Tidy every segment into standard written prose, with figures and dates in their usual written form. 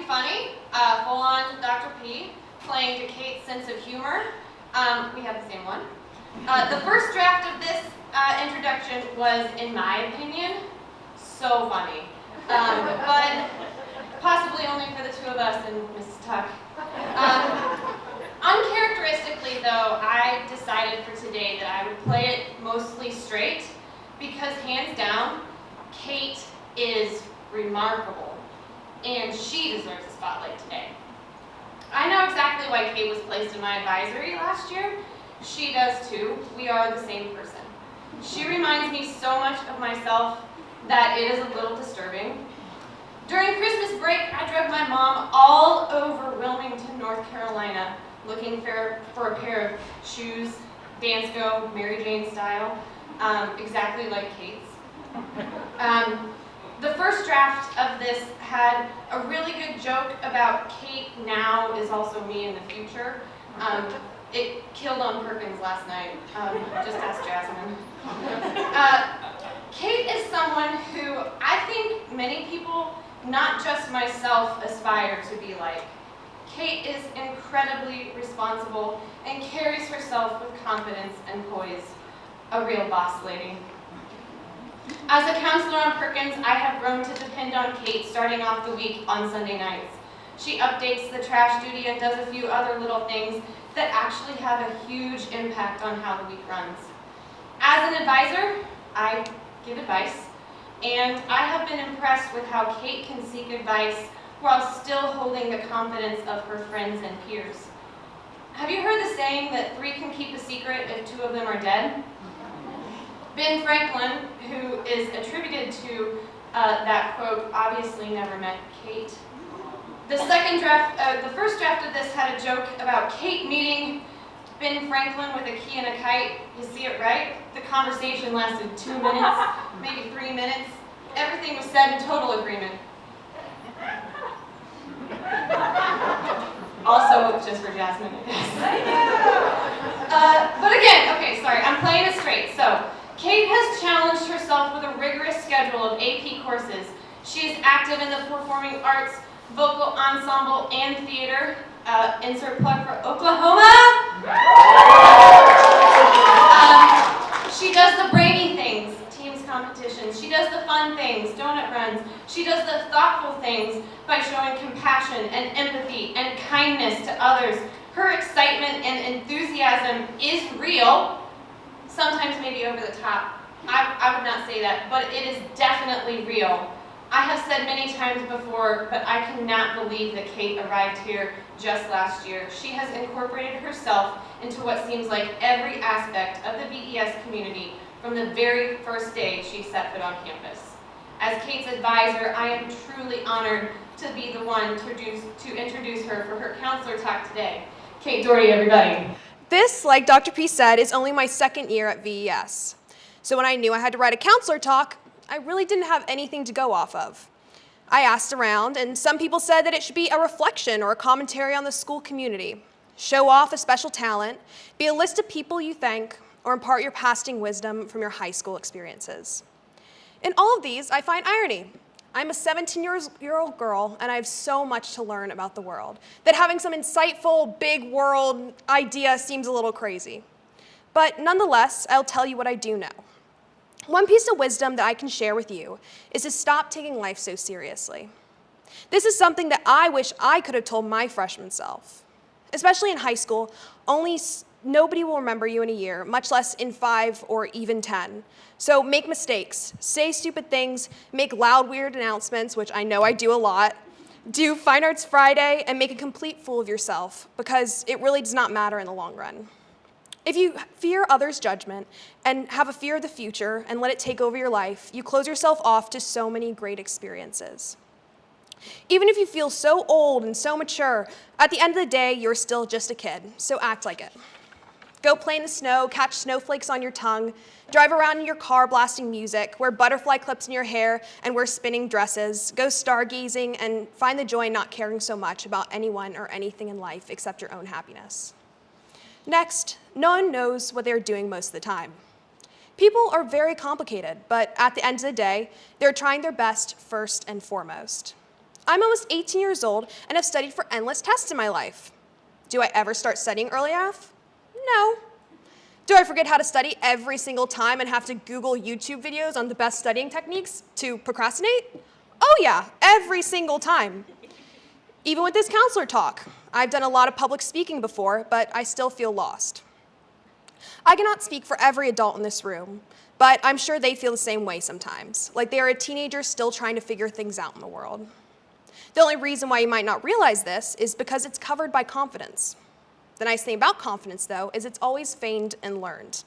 be funny, full-on Dr. P, playing to Kate's sense of humor. We have the same one. The first draft of this introduction was, in my opinion, so funny. But possibly only for the two of us and Mrs. Tuck. Uncharacteristically, though, I decided for today that I would play it mostly straight because, hands down, Kate is remarkable, and she deserves a spotlight today. I know exactly why Kate was placed in my advisory last year. She does too. We are the same person. She reminds me so much of myself that it is a little disturbing. During Christmas break, I drug my mom all over Wilmington, North Carolina, looking for a pair of shoes, Dansko, Mary Jane style, exactly like Kate's. The first draft of this had a really good joke about Kate now is also me in the future. It killed on Perkins last night. Just ask Jasmine. Kate is someone who I think many people, not just myself, aspire to be like. Kate is incredibly responsible and carries herself with confidence and poise. A real boss lady. As a counselor on Perkins, I have grown to depend on Kate starting off the week on Sunday nights. She updates the trash duty and does a few other little things that actually have a huge impact on how the week runs. As an advisor, I give advice, and I have been impressed with how Kate can seek advice while still holding the confidence of her friends and peers. Have you heard the saying that 3 can keep a secret if 2 of them are dead? Ben Franklin, who is attributed to that quote, obviously never met Kate. The first draft of this had a joke about Kate meeting Ben Franklin with a key and a kite. You see it, right? The conversation lasted 2 minutes, maybe 3 minutes. Everything was said in total agreement. Also, just for Jasmine, I guess. But again, okay, sorry, I'm playing it straight. So, Kate has challenged herself with a rigorous schedule of AP courses. She is active in the performing arts, vocal ensemble, and theater. Insert plug for Oklahoma. She does the brainy things, teams competitions. She does the fun things, donut runs. She does the thoughtful things by showing compassion and empathy and kindness to others. Her excitement and enthusiasm is real. Sometimes maybe over the top. I would not say that, but it is definitely real. I have said many times before, but I cannot believe that Kate arrived here just last year. She has incorporated herself into what seems like every aspect of the VES community from the very first day she set foot on campus. As Kate's advisor, I am truly honored to be the one to introduce her for her counselor talk today. Kate Doherty, everybody. This, like Dr. P said, is only my second year at VES. So when I knew I had to write a counselor talk, I really didn't have anything to go off of. I asked around, and some people said that it should be a reflection or a commentary on the school community, show off a special talent, be a list of people you thank, or impart your passing wisdom from your high school experiences. In all of these, I find irony. I'm a 17-year-old girl, and I have so much to learn about the world, that having some insightful, big world idea seems a little crazy. But nonetheless, I'll tell you what I do know. One piece of wisdom that I can share with you is to stop taking life so seriously. This is something that I wish I could have told my freshman self. Especially in high school, nobody will remember you in a year, much less in 5 or even 10. So make mistakes, say stupid things, make loud, weird announcements, which I know I do a lot, do Fine Arts Friday, and make a complete fool of yourself, because it really does not matter in the long run. If you fear others' judgment and have a fear of the future and let it take over your life, you close yourself off to so many great experiences. Even if you feel so old and so mature, at the end of the day, you're still just a kid, so act like it. Go play in the snow, catch snowflakes on your tongue, drive around in your car blasting music, wear butterfly clips in your hair, and wear spinning dresses, go stargazing, and find the joy in not caring so much about anyone or anything in life except your own happiness. Next, no one knows what they're doing most of the time. People are very complicated, but at the end of the day, they're trying their best first and foremost. I'm almost 18 years old and have studied for endless tests in my life. Do I ever start studying early enough? No. Do I forget how to study every single time and have to Google YouTube videos on the best studying techniques to procrastinate? Oh yeah, every single time. Even with this counselor talk, I've done a lot of public speaking before, but I still feel lost. I cannot speak for every adult in this room, but I'm sure they feel the same way sometimes, like they are a teenager still trying to figure things out in the world. The only reason why you might not realize this is because it's covered by confidence. The nice thing about confidence, though, is it's always feigned and learned.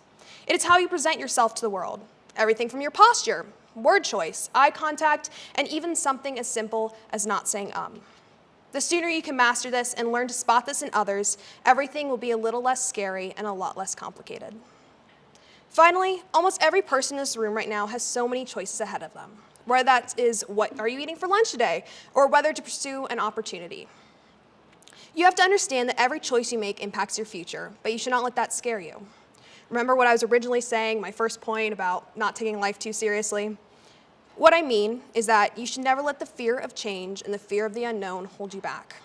It is how you present yourself to the world. Everything from your posture, word choice, eye contact, and even something as simple as not saying The sooner you can master this and learn to spot this in others, everything will be a little less scary and a lot less complicated. Finally, almost every person in this room right now has so many choices ahead of them. Whether that is what are you eating for lunch today, or whether to pursue an opportunity. You have to understand that every choice you make impacts your future, but you should not let that scare you. Remember what I was originally saying, my first point about not taking life too seriously? What I mean is that you should never let the fear of change and the fear of the unknown hold you back.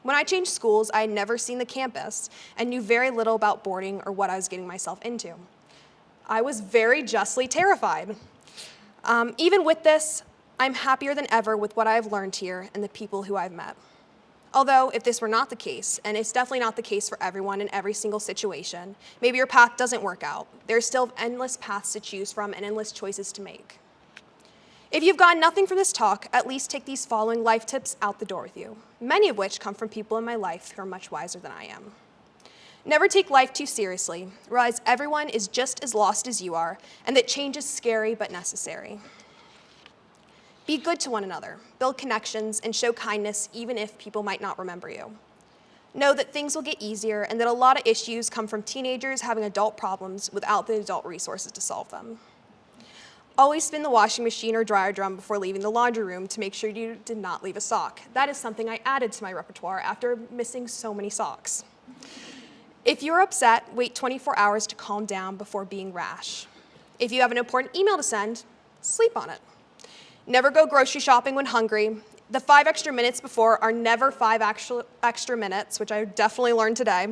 When I changed schools, I had never seen the campus and knew very little about boarding or what I was getting myself into. I was very justly terrified. Even with this, I'm happier than ever with what I've learned here and the people who I've met. Although, if this were not the case, and it's definitely not the case for everyone in every single situation, maybe your path doesn't work out. There's still endless paths to choose from and endless choices to make. If you've gotten nothing from this talk, at least take these following life tips out the door with you, many of which come from people in my life who are much wiser than I am. Never take life too seriously. Realize everyone is just as lost as you are, and that change is scary but necessary. Be good to one another, build connections, and show kindness even if people might not remember you. Know that things will get easier and that a lot of issues come from teenagers having adult problems without the adult resources to solve them. Always spin the washing machine or dryer drum before leaving the laundry room to make sure you did not leave a sock. That is something I added to my repertoire after missing so many socks. If you're upset, wait 24 hours to calm down before being rash. If you have an important email to send, sleep on it. Never go grocery shopping when hungry. The 5 extra minutes before are never 5 extra minutes, which I definitely learned today.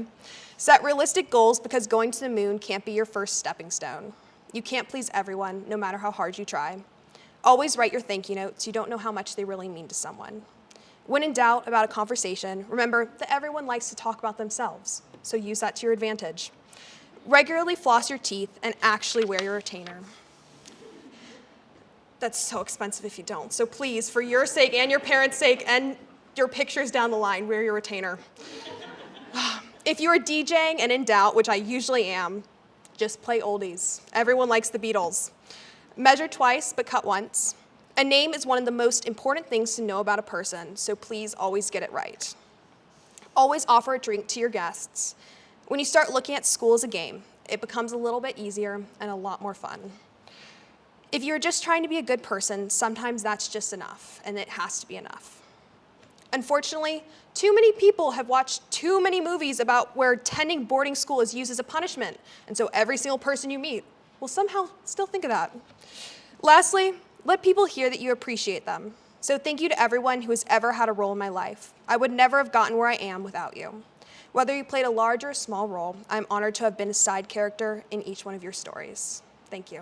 Set realistic goals because going to the moon can't be your first stepping stone. You can't please everyone, no matter how hard you try. Always write your thank you notes. You don't know how much they really mean to someone. When in doubt about a conversation, remember that everyone likes to talk about themselves, so use that to your advantage. Regularly floss your teeth and actually wear your retainer. That's so expensive if you don't, so please, for your sake and your parents' sake and your pictures down the line, wear your retainer. If you are DJing and in doubt, which I usually am, just play oldies. Everyone likes the Beatles. Measure twice, but cut once. A name is one of the most important things to know about a person, so please always get it right. Always offer a drink to your guests. When you start looking at school as a game, it becomes a little bit easier and a lot more fun. If you're just trying to be a good person, sometimes that's just enough, and it has to be enough. Unfortunately, too many people have watched too many movies about where attending boarding school is used as a punishment, and so every single person you meet will somehow still think of that. Lastly, let people hear that you appreciate them. So thank you to everyone who has ever had a role in my life. I would never have gotten where I am without you. Whether you played a large or small role, I'm honored to have been a side character in each one of your stories. Thank you.